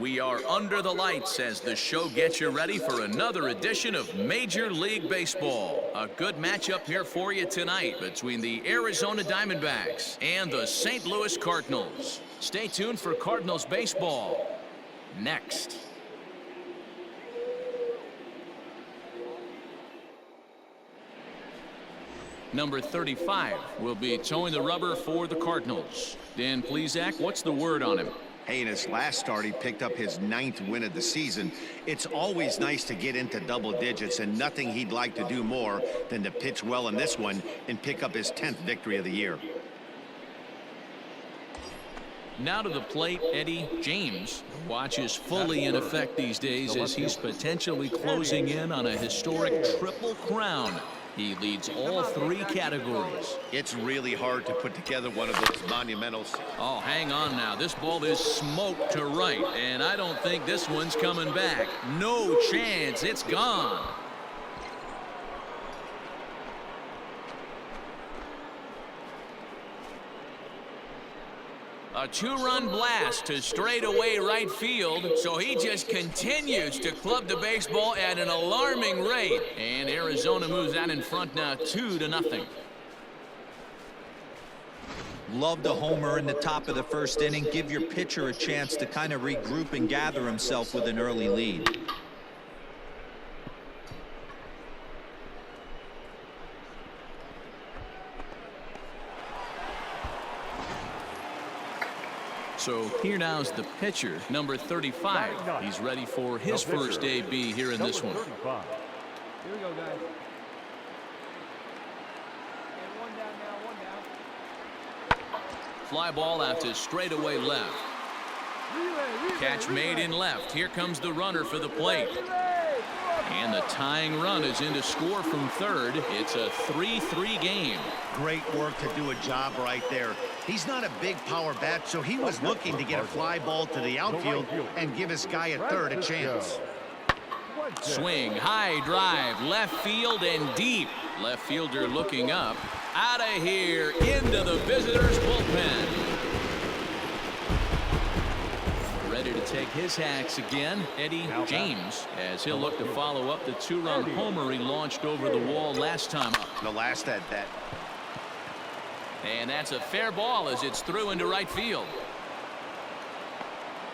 We are under the lights as the show gets you ready for another edition of Major League Baseball. A good matchup here for you tonight between the Arizona Diamondbacks and the St. Louis Cardinals. Stay tuned for Cardinals baseball next. Number 35 will be towing the rubber for the Cardinals. Dan Plesac, what's the word on him? Hey, in his last start, he picked up his 9th win of the season. It's always nice to get into double digits, and nothing he'd like to do more than to pitch well in this one and pick up his 10th victory of the year. Now to the plate, Eddie James. Watch is fully in effect these days as he's potentially closing in on a historic triple crown. He leads all 3 categories. It's really hard to put together one of those monumentals. Oh, hang on now. This ball is smoked to right, and I don't think this one's coming back. No chance. It's gone. A 2-run blast to straightaway right field, so he just continues to club the baseball at an alarming rate. And Arizona moves out in front now 2-0. Love the homer in the top of the first inning. Give your pitcher a chance to kind of regroup and gather himself with an early lead. So here now is the pitcher, number 35. He's ready for his first AB here in this one. Here we go, guys. And one down now, one down. Fly ball out to straightaway left. Catch made in left. Here comes the runner for the plate. And the tying run is in to score from third. It's a 3-3 game. Great work to do a job right there. He's not a big power bat, so he was looking to get a fly ball to the outfield and give his guy at third a chance. Swing, high drive, left field and deep. Left fielder looking up. Out of here, into the visitors' bullpen. Ready to take his hacks again, Eddie James, as he'll look to follow up the 2-run homer he launched over the wall last time up. The last at bat. And that's a fair ball as it's through into right field.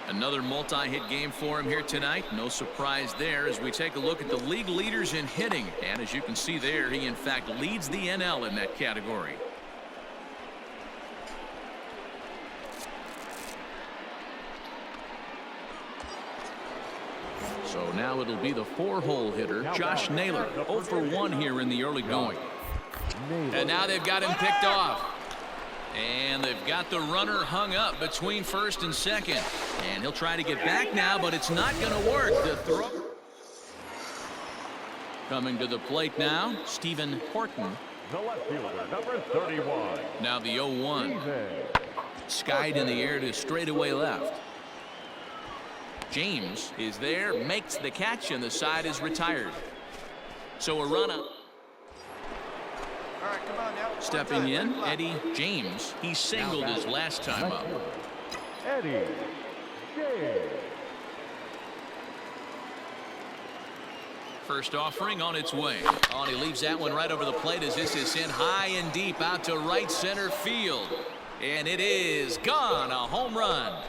Another multi-hit game for him here tonight. No surprise there as we take a look at the league leaders in hitting. And as you can see there, he in fact leads the NL in that category. So now it'll be the 4-hole hitter, Josh Naylor, 0 for 1 here in the early going. And now they've got him picked off. And they've got the runner hung up between first and second. And he'll try to get back now, but it's not going to work. The throw. Coming to the plate now, Stephen Horton. The left fielder, number 31. Now the 0-1. Skied in the air to straightaway left. James is there, makes the catch, and the side is retired. So a run up. All right, come on now. Stepping in, Eddie James. He singled his last time up. Eddie James. First offering on its way. Oh, and he leaves that one right over the plate as this is sent high and deep out to right center field. And it is gone, a home run.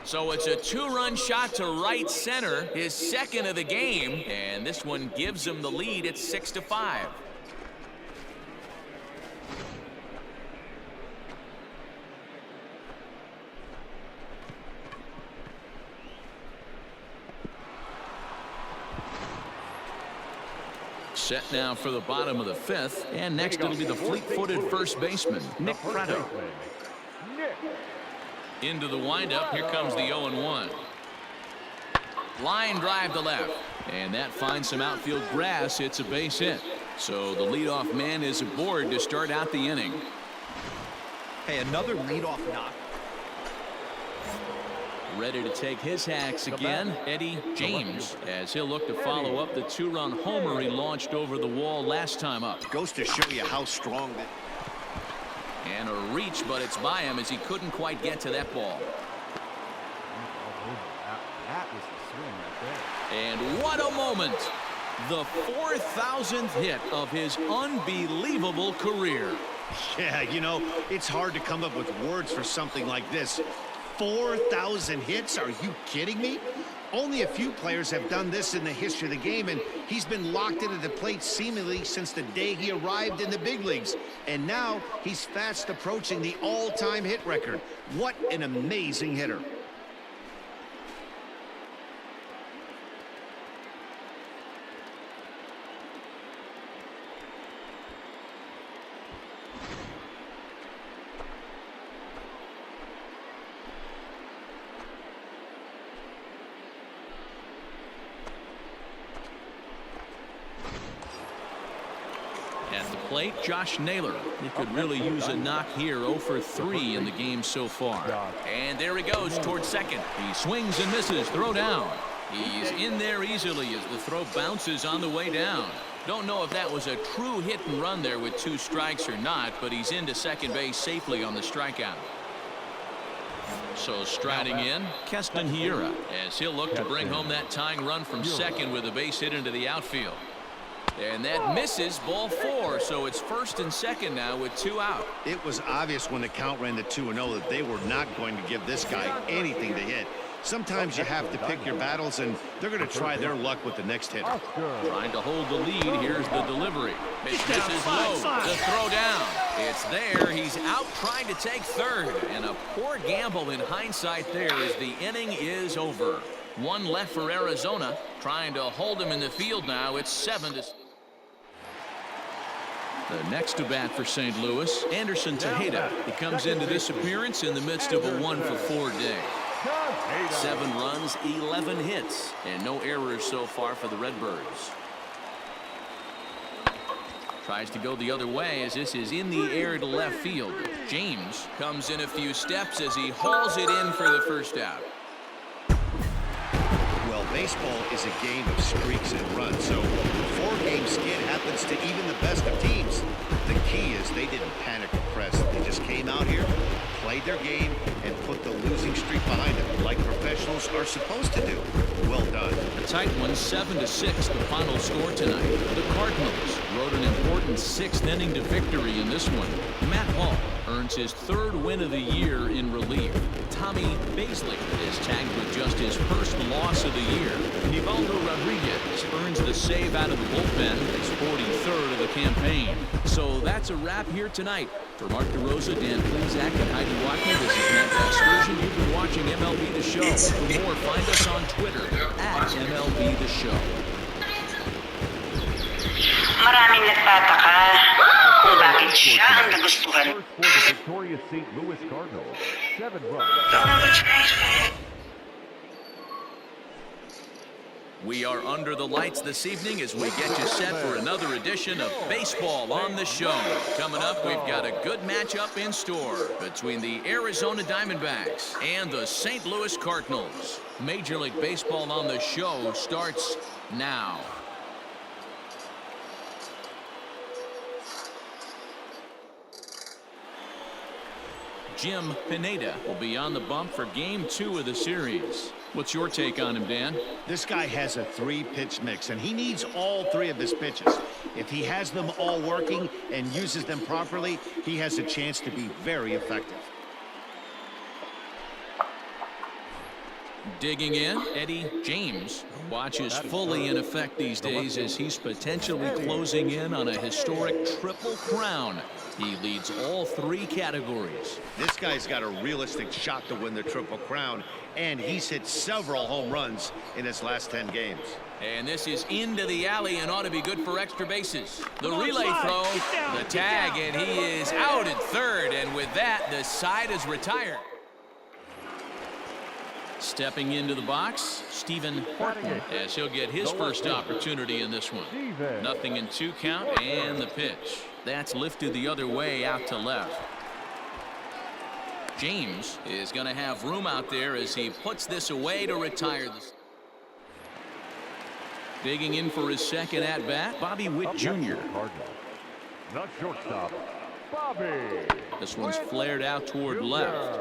So it's a 2-run shot to right center, his second of the game, and this one gives him the lead at 6-5. Set now for the bottom of the 5th, and next it'll be the fleet-footed first baseman, Nick Pratto. Into the windup, here comes the 0-1. Line drive to left, and that finds some outfield grass. It's a base hit. So the leadoff man is aboard to start out the inning. Hey, another leadoff knock. Ready to take his hacks again, Eddie James, as he'll look to follow up the 2-run homer he launched over the wall last time up. Goes to show you how strong that. And a reach, but it's by him as he couldn't quite get to that ball. That was the swing right there. And what a moment. The 4,000th hit of his unbelievable career. Yeah, you know, it's hard to come up with words for something like this. 4,000 hits? Are you kidding me? Only a few players have done this in the history of the game, and he's been locked into the plate seemingly since the day he arrived in the big leagues. And now he's fast approaching the all-time hit record. What an amazing hitter. At the plate, Josh Naylor. He could really use a knock here. 0 for 3 in the game so far. And there he goes towards second. He swings and misses. Throw down. He's in there easily as the throw bounces on the way down. Don't know if that was a true hit and run there with 2 strikes or not, but he's into second base safely on the strikeout. So striding in, Keston Hiura, as he'll look to bring home that tying run from second with a base hit into the outfield. And that misses, ball 4, so it's first and second now with 2 out. It was obvious when the count ran to 2-0 that they were not going to give this guy anything to hit. Sometimes you have to pick your battles, and they're going to try their luck with the next hitter. Trying to hold the lead. Here's the delivery. It misses low. The throw down. It's there. He's out trying to take third. And a poor gamble in hindsight there as the inning is over. 1 left for Arizona. Trying to hold him in the field now. It's 7 to... The next to bat for St. Louis, Anderson Tejeda. He comes into this appearance in the midst of a 1-for-4 day. 7 runs, 11 hits, and no errors so far for the Redbirds. Tries to go the other way as this is in the air to left field. James comes in a few steps as he hauls it in for the first out. Well, baseball is a game of streaks and runs, so 4-game skid happens to even the best of teams. The key is they didn't panic or press. They just came out here, played their game, and put the losing streak behind them, like professionals are supposed to do. Well done. A tight one, 7-6, the final score tonight. The Cardinals rode an important 6th inning to victory in this one. Matt Hall earns his 3rd win of the year in relief. Tommy Basley is tagged with just his first loss of the year. Nivaldo Rodriguez earns the save out of the bullpen, his 43rd of the campaign. So that's a wrap here tonight. For Mark DeRosa, Dan Plezak, and Heidi Watkey, this is Matt Vasgersian. You've been watching MLB The Show. For more, find us on Twitter @MLB The Show. Maraming nagtataka kung bakit siya ang nagustuhan. For the victorious St. Louis Cardinals, 7 runs. We are under the lights this evening as we get you set for another edition of Baseball on the Show. Coming up, we've got a good matchup in store between the Arizona Diamondbacks and the St. Louis Cardinals. Major League Baseball on the Show starts now. Jim Pineda will be on the bump for Game 2 of the series. What's your take on him, Dan? This guy has a 3-pitch mix, and he needs all 3 of his pitches. If he has them all working and uses them properly, he has a chance to be very effective. Digging in, Eddie James watches fully in effect these days as he's potentially closing in on a historic triple crown. He leads all 3 categories. This guy's got a realistic shot to win the Triple Crown, and he's hit several home runs in his last 10 games. And this is into the alley and ought to be good for extra bases. The relay throw, the tag, and he is out at third. And with that, the side is retired. Stepping into the box, Stephen Horton, as he'll get his first opportunity in this one. 0-2 count, and the pitch. That's lifted the other way out to left. James is going to have room out there as he puts this away to retire this. Digging in for his second at-bat, Bobby Witt Jr. Not shortstop, Bobby. This one's flared out toward left.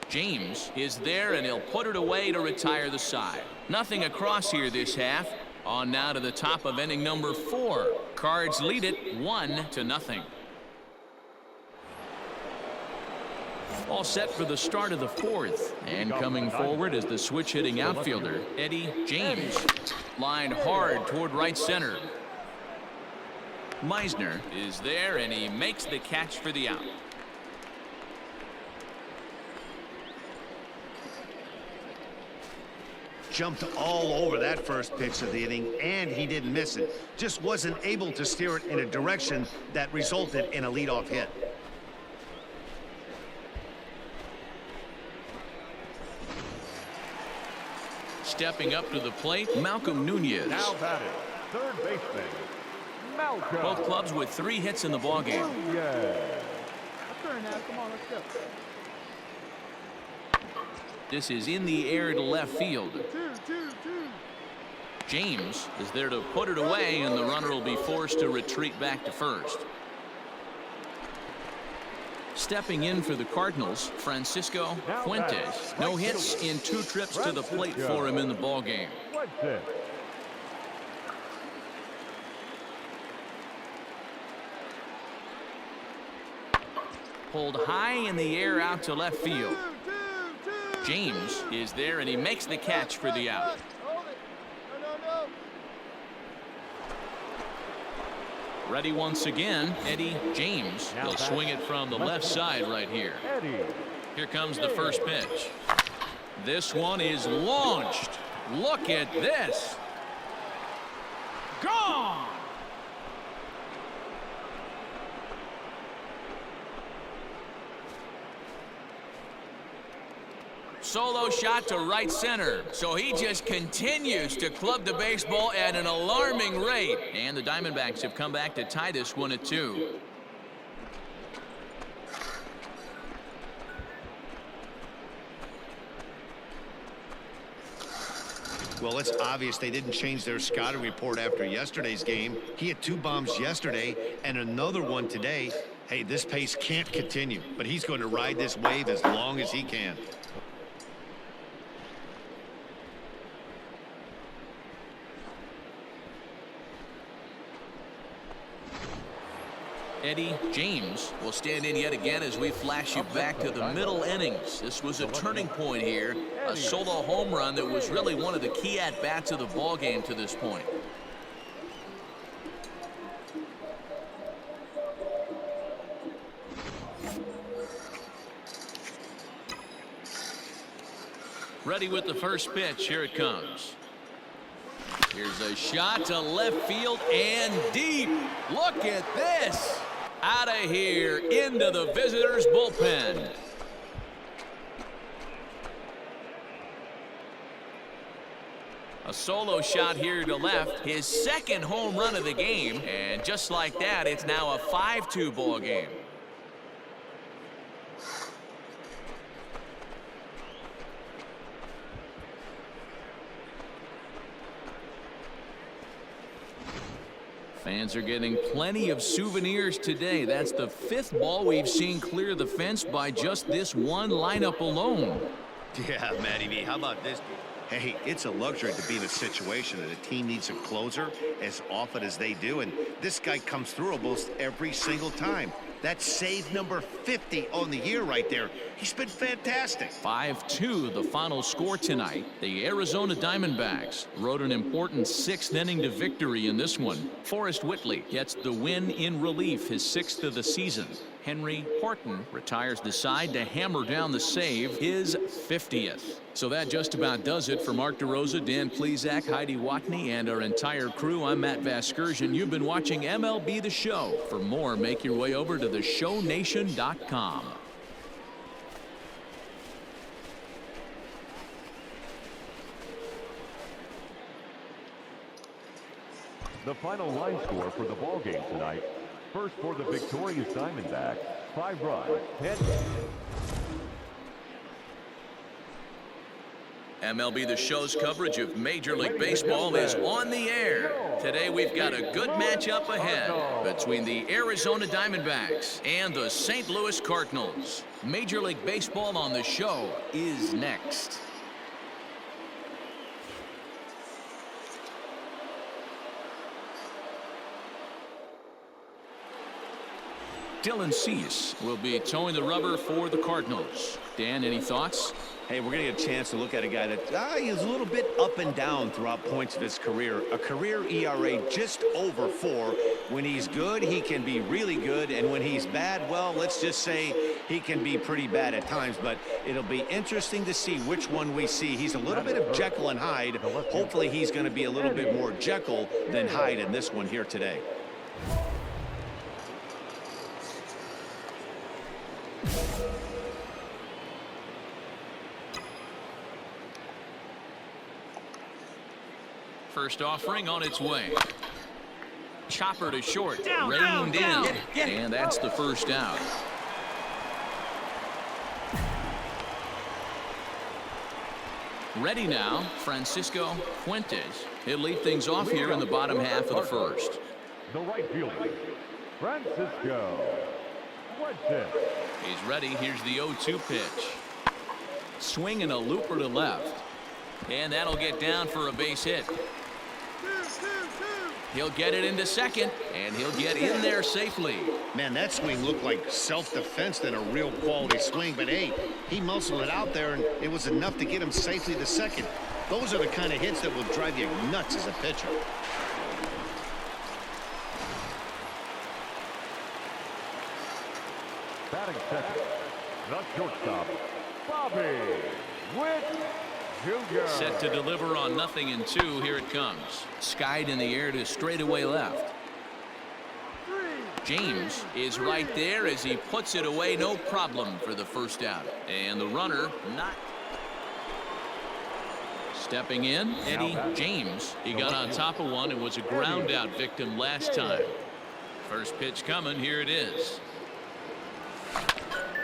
James is there, and he'll put it away to retire the side. Nothing across here this half. On now to the top of inning number 4. Cards lead it 1-0. All set for the start of the 4th. And coming forward is the switch-hitting outfielder, Eddie James. Lined hard toward right center. Meisner is there, and he makes the catch for the out. Jumped all over that first pitch of the inning, and he didn't miss it. Just wasn't able to steer it in a direction that resulted in a leadoff hit. Stepping up to the plate, Malcolm Nunez. Now batting, third baseman, Malcolm. Both clubs with 3 hits in the ballgame. Yeah. Come on, let's go. This is in the air to left field. James is there to put it away, and the runner will be forced to retreat back to first. Stepping in for the Cardinals, Francisco Fuentes. No hits in 2 trips to the plate for him in the ballgame. Pulled high in the air out to left field. James is there, and he makes the catch for the out. Ready once again, Eddie James. He'll swing it from the left side right here. Here comes the first pitch. This one is launched. Look at this. Gone! Solo shot to right center. So he just continues to club the baseball at an alarming rate. And the Diamondbacks have come back to tie this one at 2. Well, it's obvious they didn't change their scouting report after yesterday's game. He had 2 bombs yesterday and another one today. Hey, this pace can't continue, but he's going to ride this wave as long as he can. Eddie James will stand in yet again as we flash you back to the middle innings. This was a turning point here. A solo home run that was really one of the key at-bats of the ball game to this point. Ready with the first pitch. Here it comes. Here's a shot to left field and deep. Look at this. Out of here into the visitors' bullpen. A solo shot here to left. His second home run of the game. And just like that, it's now a 5-2 ball game. Fans are getting plenty of souvenirs today. That's the 5th ball we've seen clear the fence by just this one lineup alone. Yeah, Matty V, how about this? Hey, it's a luxury to be in a situation that a team needs a closer as often as they do, and this guy comes through almost every single time. That's save number 50 on the year right there. He's been fantastic. 5-2 the final score tonight. The Arizona Diamondbacks rode an important 6th inning to victory in this one. Forrest Whitley gets the win in relief, his 6th of the season. Henry Horton retires the side to hammer down the save, his 50th. So that just about does it for Mark DeRosa, Dan Plesac, Heidi Watney, and our entire crew. I'm Matt Vasgersian. You've been watching MLB The Show. For more, make your way over to theshownation.com. The final line score for the ball game tonight. First for the victorious Diamondbacks, 5 runs, 10 hits. MLB The Show's coverage of Major League Baseball is on the air. Today we've got a good matchup ahead between the Arizona Diamondbacks and the St. Louis Cardinals. Major League Baseball on The Show is next. Dylan Cease will be towing the rubber for the Cardinals. Dan, any thoughts? Hey, we're going to get a chance to look at a guy that is a little bit up and down throughout points of his career. A career ERA just over 4. When he's good, he can be really good. And when he's bad, well, let's just say he can be pretty bad at times. But it'll be interesting to see which one we see. He's a little bit of Jekyll and Hyde. Hopefully he's going to be a little bit more Jekyll than Hyde in this one here today. First offering on its way. Chopper to short, reined in, and that's the first out. Ready now, Francisco Fuentes. He'll lead things off here in the bottom half of the first. The right fielder, Francisco Fuentes. He's ready. Here's the 0-2 pitch. Swinging a looper to left. And that'll get down for a base hit. He'll get it into second, and he'll get in there safely. Man, that swing looked like self-defense than a real quality swing. But, hey, he muscled it out there, and it was enough to get him safely to second. Those are the kind of hits that will drive you nuts as a pitcher. Batting second, the shortstop, Bobby Witt Jr. Set to deliver on 0-2. Here it comes. Skied in the air to straightaway left. James is right there as he puts it away. No problem for the first out. And the runner not stepping in. Eddie James. He got on top of one and was a ground out victim last time. First pitch coming. Here it is.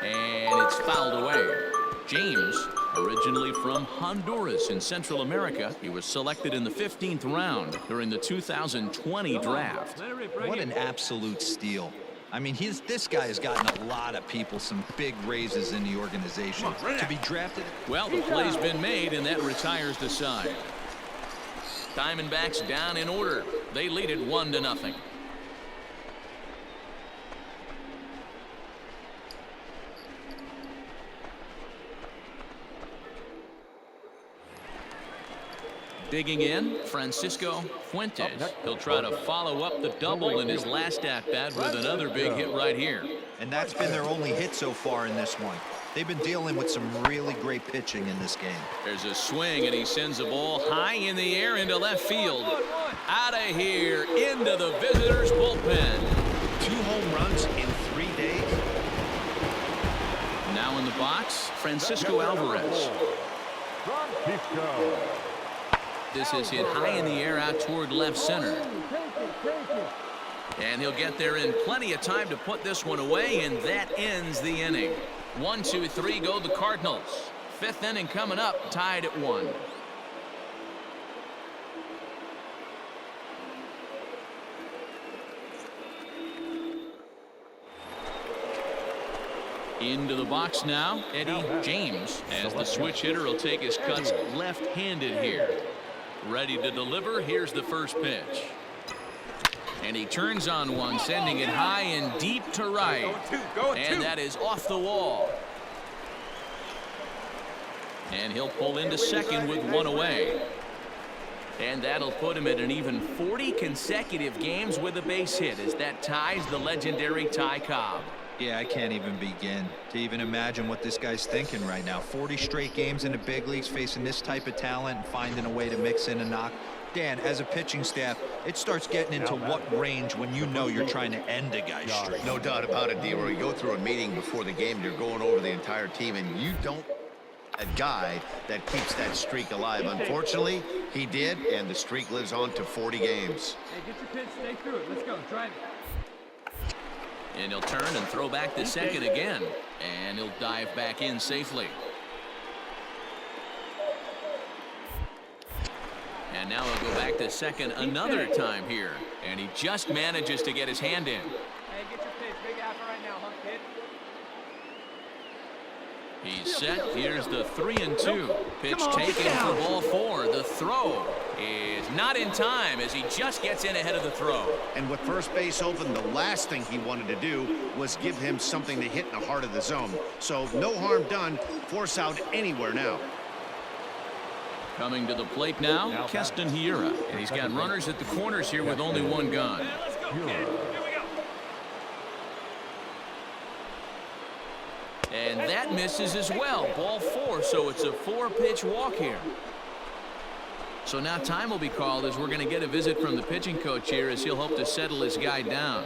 And it's fouled away. James, originally from Honduras in Central America, he was selected in the 15th round during the 2020 draft. What an absolute steal. I mean, this guy has gotten a lot of people some big raises in the organization. To be drafted. Well, the play's been made, and that retires the side. Diamondbacks down in order. They lead it 1-0. Digging in, Francisco Fuentes. He'll try to follow up the double in his last at-bat with another big hit right here. And that's been their only hit so far in this one. They've been dealing with some really great pitching in this game. There's a swing, and he sends the ball high in the air into left field. Out of here, into the visitors' bullpen. 2 home runs in 3 days. Now in the box, Francisco Alvarez. Francisco. This is hit high in the air out toward left center. And he'll get there in plenty of time to put this one away, and that ends the inning. 1, 2, 3 go the Cardinals. 5th inning coming up, tied at 1. Into the box now, Eddie James, as the switch hitter will take his cuts left-handed here. Ready to deliver. Here's the first pitch. And he turns on one, sending it high and deep to right. And that is off the wall. And he'll pull into second with one away. And that'll put him at an even 40 consecutive games with a base hit, as that ties the legendary Ty Cobb. Yeah, I can't even begin to even imagine what this guy's thinking right now. 40 straight games in the big leagues facing this type of talent and finding a way to mix in a knock. Dan, as a pitching staff, it starts getting into what range when you know you're trying to end a guy's streak. No doubt about it, D. Where you go through a meeting before the game, you're going over the entire team, and you don't a guy that keeps that streak alive. Unfortunately, he did, and the streak lives on to 40 games. Hey, get your pitch, stay through it. Let's go, drive it. And he'll turn and throw back to second again. And he'll dive back in safely. And now he'll go back to second another time here. And he just manages to get his hand in. Hey, get your pitch. Big after right now, huh, kid? He's set. Here's the 3-2. Pitch taken for ball 4. The throw is not in time as he just gets in ahead of the throw. And with first base open, the last thing he wanted to do was give him something to hit in the heart of the zone. So no harm done. Force out anywhere now. Coming to the plate now, Keston Hiura. And he's got runners at the corners here with only one gone. Let's go, kid. Here we go. And that misses as well. Ball 4, so it's a 4-pitch walk here. So now time will be called as we're going to get a visit from the pitching coach here as he'll hope to settle his guy down.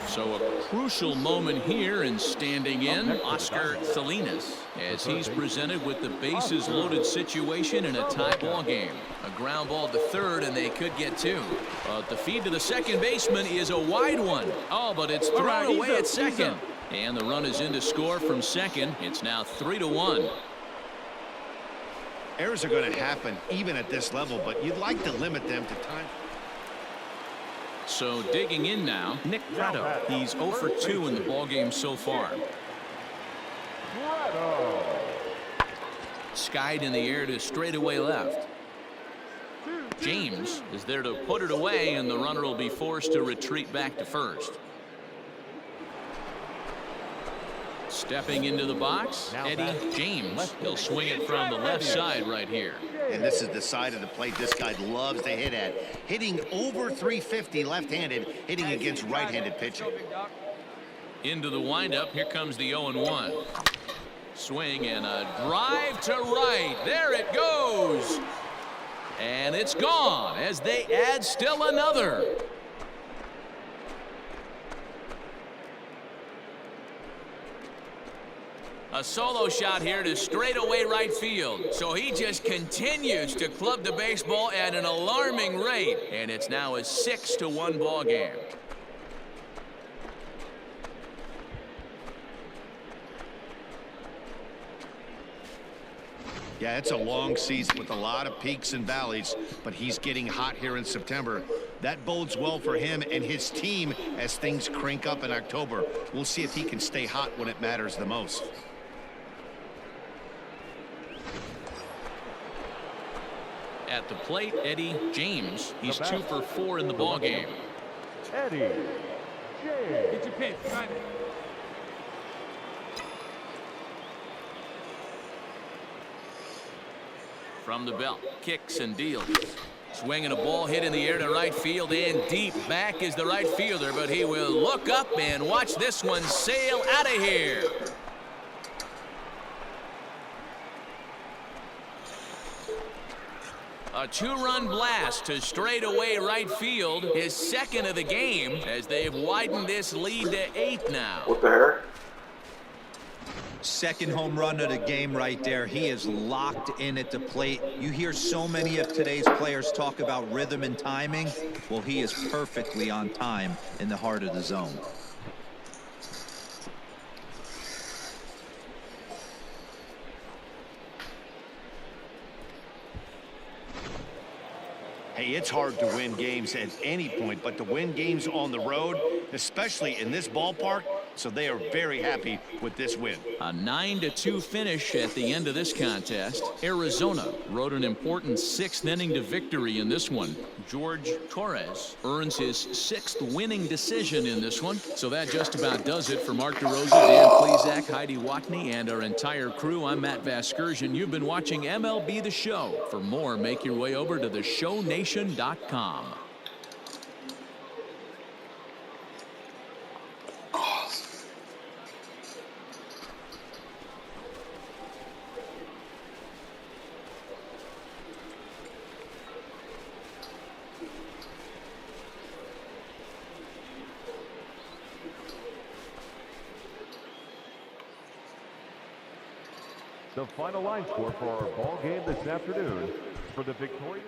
So a crucial moment here, and standing in, Oscar Salinas, as he's presented with the bases loaded situation in a tie ball game. A ground ball to third, and they could get 2. But the feed to the second baseman is a wide one. Oh, but it's thrown away at second. And the run is in to score from second. It's now 3-1. Errors are going to happen even at this level, but you'd like to limit them to time. So digging in now, Nick Pratto. He's 0 for 2 in the ballgame so far. Skied in the air to straightaway left. James is there to put it away, and the runner will be forced to retreat back to first. Stepping into the box, Eddie James. He'll swing it from the left side right here. And this is the side of the plate this guy loves to hit at. Hitting over 350 left-handed, hitting against right-handed pitching. Into the windup, here comes the 0-1. Swing and a drive to right. There it goes. And it's gone as they add still another. A solo shot here to straightaway right field. So he just continues to club the baseball at an alarming rate. And it's now a 6-1 ball game. Yeah, it's a long season with a lot of peaks and valleys, but he's getting hot here in September. That bodes well for him and his team as things crank up in October. We'll see if he can stay hot when it matters the most. At the plate, Eddie James. He's 2 for 4 in the ball game. Eddie James. Get your pitch. Drive it. From the belt, kicks and deals. Swinging a ball hit in the air to right field and deep. Back is the right fielder, but he will look up and watch this one sail out of here. A 2-run blast to straightaway right field, his second of the game, as they've widened this lead to 8 now. What the heck? Second home run of the game right there. He is locked in at the plate. You hear so many of today's players talk about rhythm and timing. Well, he is perfectly on time in the heart of the zone. Hey, it's hard to win games at any point, but to win games on the road, especially in this ballpark, so they are very happy with this win. A 9-2 finish at the end of this contest. Arizona rode an important 6th inning to victory in this one. George Torres earns his 6th winning decision in this one. So that just about does it for Mark DeRosa, Dan Plesac, Heidi Watney, and our entire crew. I'm Matt Vasgersian. You've been watching MLB The Show. For more, make your way over to theshownation.com. The final line score for our ball game this afternoon for the victorious